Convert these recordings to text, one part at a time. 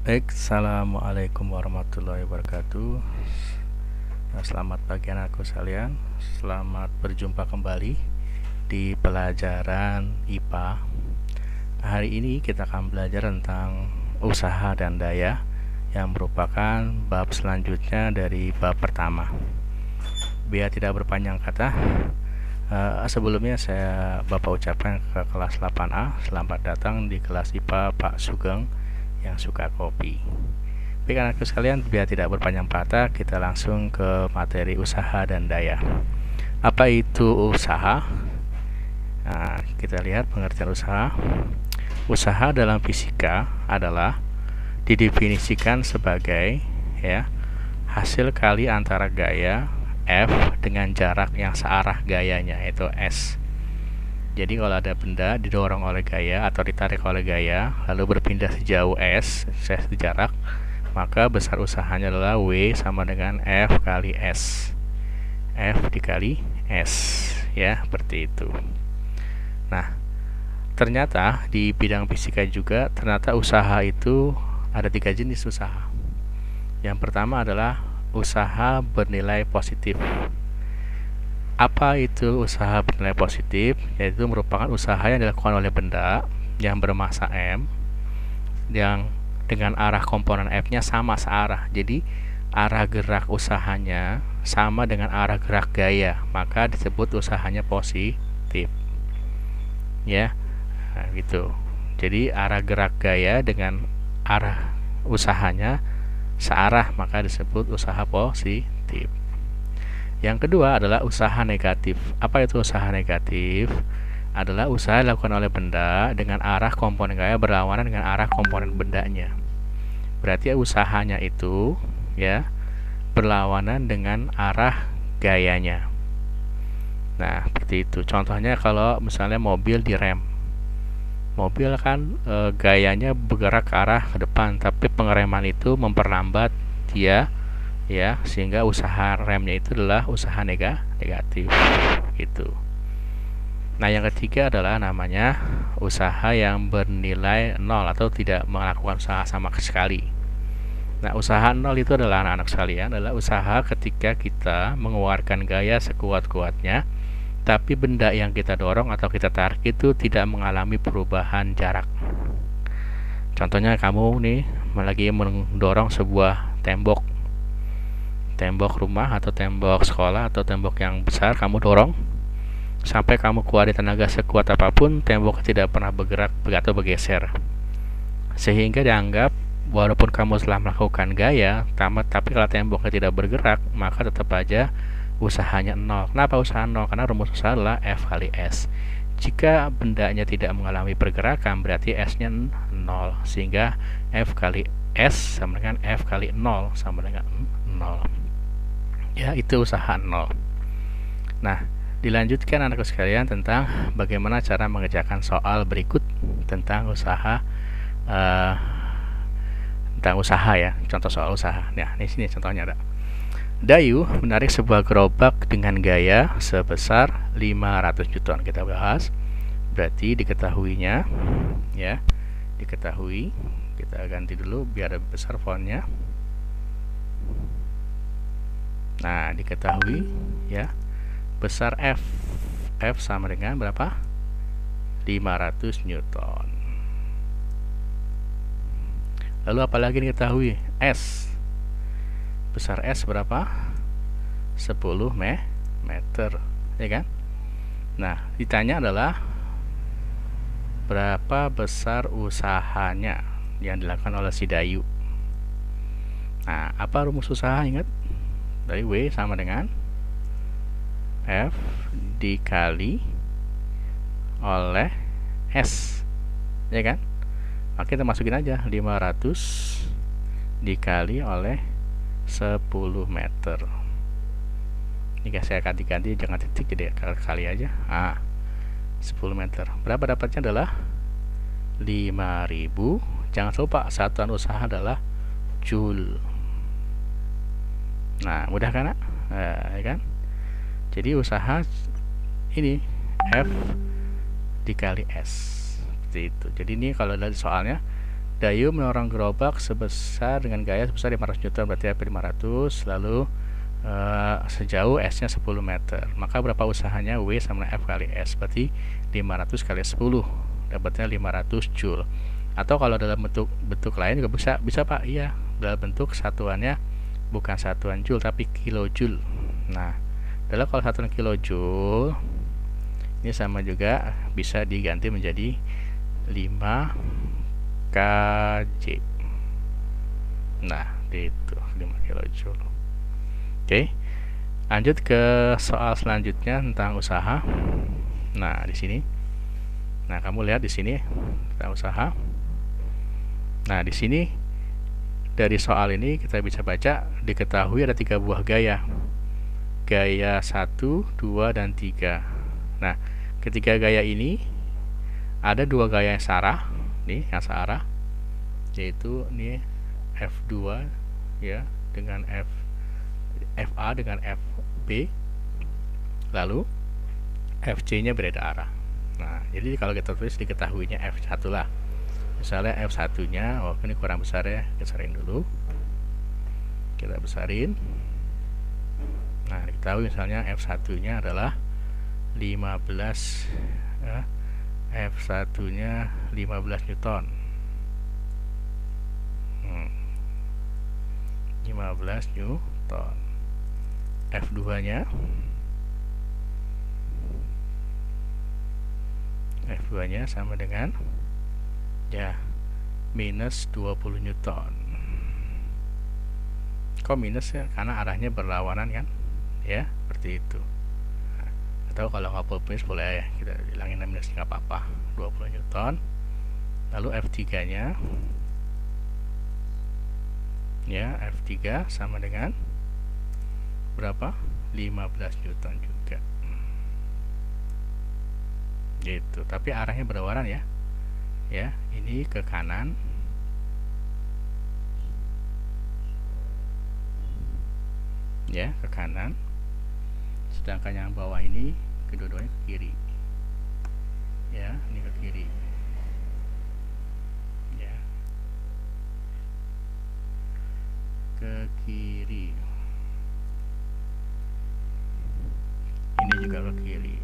Baik, assalamualaikum warahmatullahi wabarakatuh. Selamat pagi anakku sekalian. Selamat berjumpa kembali di pelajaran IPA. Hari ini kita akan belajar tentang usaha dan daya yang merupakan bab selanjutnya dari bab pertama. Biar tidak berpanjang kata, sebelumnya saya Bapak ucapkan ke kelas 8A, selamat datang di kelas IPA Pak Sugeng yang suka kopi. Baik anakku sekalian, biar tidak berpanjang kata, kita langsung ke materi usaha dan daya. Apa itu usaha? Nah, kita lihat pengertian usaha. Usaha dalam fisika adalah didefinisikan sebagai hasil kali antara gaya F dengan jarak yang searah gayanya, yaitu S. Jadi kalau ada benda didorong oleh gaya atau ditarik oleh gaya lalu berpindah sejauh S jarak, maka besar usahanya adalah W sama dengan F kali S. F dikali S, ya, seperti itu. Nah, ternyata di bidang fisika juga ternyata usaha itu ada 3 jenis usaha. Yang pertama adalah usaha bernilai positif. Apa itu usaha bernilai positif? Yaitu merupakan usaha yang dilakukan oleh benda yang bermassa M yang dengan arah komponen F-nya sama searah. Jadi arah gerak usahanya sama dengan arah gerak gaya, maka disebut usahanya positif. Ya, nah, gitu. Jadi arah gerak gaya dengan arah usahanya searah, maka disebut usaha positif. Yang kedua adalah usaha negatif. Apa itu usaha negatif? Adalah usaha dilakukan oleh benda dengan arah komponen gaya berlawanan dengan arah komponen bendanya. Berarti usahanya itu berlawanan dengan arah gayanya. Nah, seperti itu. Contohnya kalau misalnya mobil direm. Mobil kan gayanya bergerak ke arah ke depan, tapi pengereman itu memperlambat dia, sehingga usaha remnya itu adalah usaha negatif gitu. Nah, yang ketiga adalah namanya usaha yang bernilai nol atau tidak melakukan usaha sama sekali. Nah, usaha nol itu adalah anak-anak sekalian adalah usaha ketika kita mengeluarkan gaya sekuat-kuatnya, tapi benda yang kita dorong atau kita tarik itu tidak mengalami perubahan jarak. Contohnya kamu nih lagi mendorong sebuah tembok rumah atau tembok sekolah atau tembok yang besar, kamu dorong sampai kamu keluarin tenaga sekuat apapun, tembok tidak pernah bergerak atau bergeser, sehingga dianggap walaupun kamu telah melakukan gaya tapi kalau temboknya tidak bergerak, maka tetap aja usahanya nol. Kenapa usaha nol? Karena rumus usaha adalah F kali S. Jika bendanya tidak mengalami pergerakan, berarti S-nya nol, sehingga F kali S sama dengan F kali 0 sama dengan 0. Ya, itu usaha nol. Nah, dilanjutkan anakku sekalian tentang bagaimana cara mengerjakan soal berikut tentang usaha ya, contoh soal usaha. Nah, di sini contohnya ada. Dayu menarik sebuah gerobak dengan gaya sebesar 500 Newton. Kita bahas. Berarti diketahuinya, diketahui. Kita ganti dulu biar besar fontnya. Nah, diketahui besar F. F sama dengan berapa? 500 Newton. Lalu apalagi diketahui? S. Besar S berapa? 10 meter, ya kan? Nah, ditanya adalah berapa besar usahanya yang dilakukan oleh si Dayu. Nah, apa rumus usaha? Ingat? Dari W sama dengan F dikali oleh S, ya kan? Maka kita masukin aja 500 dikali oleh 10 meter. Ini saya ganti-ganti, jangan titik, jadi kali aja. 10 meter. Berapa dapatnya adalah 5.000. Jangan lupa satuan usaha adalah joule. Nah, mudah kan? Ya kan? Jadi usaha ini F dikali S. Seperti itu. Jadi ini kalau dari soalnya Dayu mendorong gerobak sebesar dengan gaya sebesar 500 Newton, berarti F 500, lalu sejauh S nya 10 meter. Maka berapa usahanya? W sama F kali S, berarti 500 kali 10, dapatnya 500 Joule. Atau kalau dalam bentuk lain juga bisa Pak, iya, dalam bentuk satuannya bukan satuan Joule tapi kilojoule. Nah, dalam kalau satuan kilojoule ini sama juga bisa diganti menjadi 5 kJ. Nah, itu 5 kilojoule. Oke. Lanjut ke soal selanjutnya tentang usaha. Nah, di sini. Nah, kamu lihat di sini tentang usaha. Nah, di sini dari soal ini kita bisa baca diketahui ada 3 buah gaya. Gaya 1, 2, dan 3. Nah, ketiga gaya ini ada 2 gaya yang searah. Nih, yang searah yaitu ini F2 ya dengan FA dengan FB, lalu FC-nya berbeda arah. Nah, jadi kalau kita tulis diketahuinya F1 lah. Misalnya F1-nya, oh ini kurang besar ya, besarin dulu. Kita besarin. Nah, diketahui misalnya F1-nya adalah 15 ya. F1-nya 15 Newton. 15 Newton. F2-nya sama dengan ya minus 20 Newton. Kok minus ya? Karena arahnya berlawanan kan? Ya, seperti itu. Atau kalau nggak plus boleh ya, kita hilangin minus nggak apa-apa, 20 Newton. Lalu F3 nya ya F3 sama dengan berapa? 15 Newton juga gitu, tapi arahnya berlawanan ya. Ya, ini ke kanan, ya ke kanan, sedangkan yang bawah ini kedua-duanya ke kiri ya, ini ke kiri ya, ke kiri, ini juga ke kiri.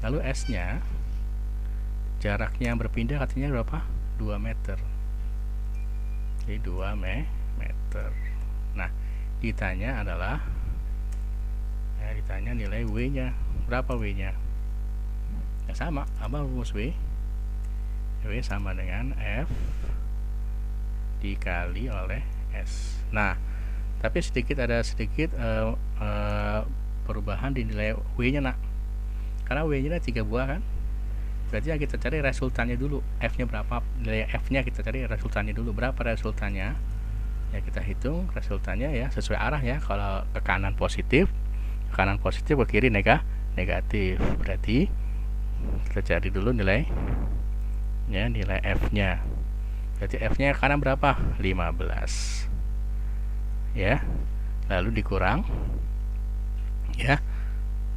Lalu S nya jaraknya berpindah katanya berapa? 2 meter. Jadi 2 meter. Nah, ditanya adalah ditanya nilai W nya berapa. W nya ya sama, apa rumus W? W sama dengan F dikali oleh S. Nah, tapi ada sedikit perubahan di nilai W nya nak, karena W nya ada 3 buah kan, berarti ya kita cari resultannya dulu. F nya berapa, nilai F nya kita cari resultannya dulu, berapa resultannya ya, kita hitung resultannya ya sesuai arah ya. Kalau ke kanan positif, ke kiri negatif, berarti kita cari dulu nilai ya, nilai F nya. Berarti F nya kanan berapa? 15 ya, lalu dikurang ya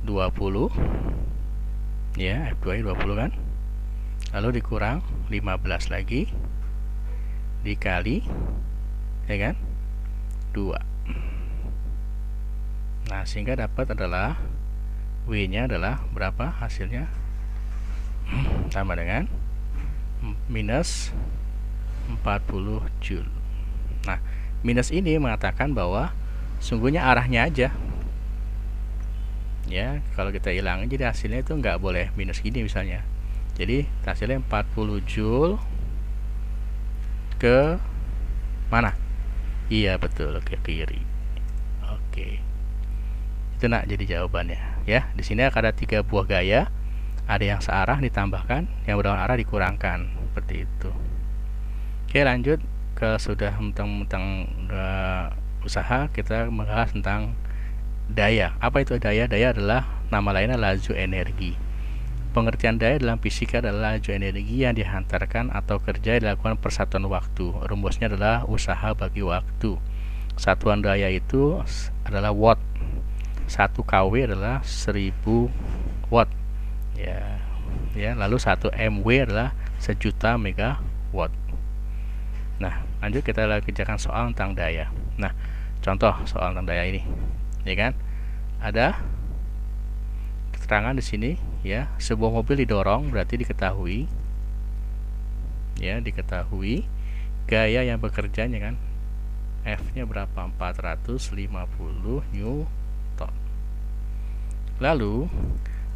20 ya, F2 nya 20 kan, lalu dikurang 15 lagi dikali ya kan 2. Nah, sehingga dapat adalah W nya adalah berapa hasilnya? Sama dengan minus 40 Joule. Nah, minus ini mengatakan bahwa sungguhnya arahnya aja ya, kalau kita hilangin jadi hasilnya itu nggak boleh minus gini misalnya. Jadi hasilnya 40 Joule ke mana? Iya betul, ke kiri. Oke, itu nak jadi jawabannya ya. Di sini ada 3 buah gaya, ada yang searah ditambahkan, yang berlawanan arah dikurangkan, seperti itu. Oke, lanjut ke sudah tentang usaha, kita membahas tentang daya. Apa itu daya? Daya adalah nama lainnya laju energi. Pengertian daya dalam fisika adalah laju energi yang dihantarkan atau kerja yang dilakukan per satuan waktu. Rumusnya adalah usaha bagi waktu. Satuan daya itu adalah watt. 1 kW adalah 1000 watt. Ya, ya. Lalu 1 MW adalah 1.000.000 megawatt. Nah, lanjut kita kerjakan soal tentang daya. Nah, contoh soal tentang daya ini, ya kan? Ada keterangan di sini, ya. Sebuah mobil didorong, berarti diketahui, ya, diketahui gaya yang bekerjanya kan. F-nya berapa? 450 Newton. Lalu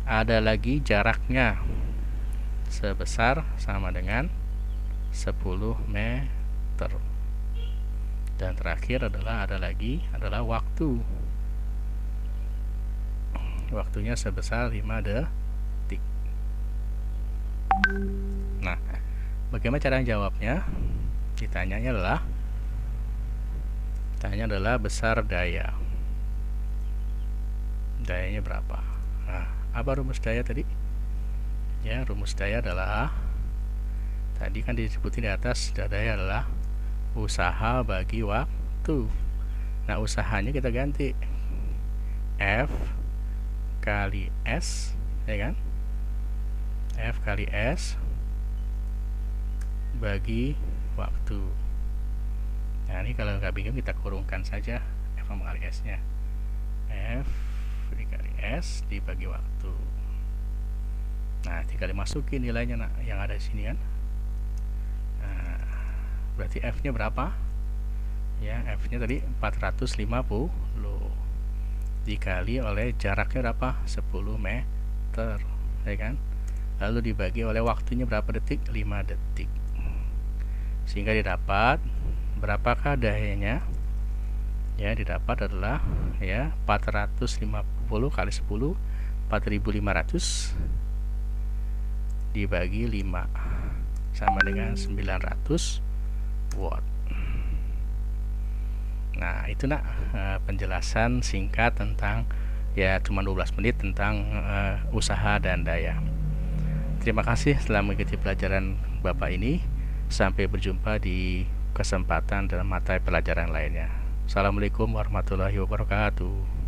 ada lagi jaraknya sebesar sama dengan 10 meter. Dan terakhir adalah waktu. Waktunya sebesar 5 detik. Nah, bagaimana cara jawabnya? Ditanyanya adalah besar daya. Dayanya berapa? Nah, apa rumus daya tadi? Ya, rumus daya adalah tadi kan disebutin di atas, daya adalah usaha bagi waktu. Nah, usahanya kita ganti F kali S, ya kan? F kali S bagi waktu. Nah, ini kalau nggak bingung kita kurungkan saja F kali S nya. F dikali S dibagi waktu. Nah, tinggal dimasukin nilainya yang ada di sini kan. Nah, berarti F nya berapa? Ya, F nya tadi 450 dikali oleh jaraknya berapa? 10 meter, ya kan? Lalu dibagi oleh waktunya berapa detik? 5 detik. Sehingga didapat berapakah dayanya? Ya, didapat adalah ya 450 kali 10, 4.500 dibagi 5 sama dengan 900 watt. Nah, itu penjelasan singkat tentang, ya, cuma 12 menit tentang usaha dan daya. Terima kasih telah mengikuti pelajaran Bapak ini. Sampai berjumpa di kesempatan dalam mata pelajaran lainnya. Assalamualaikum warahmatullahi wabarakatuh.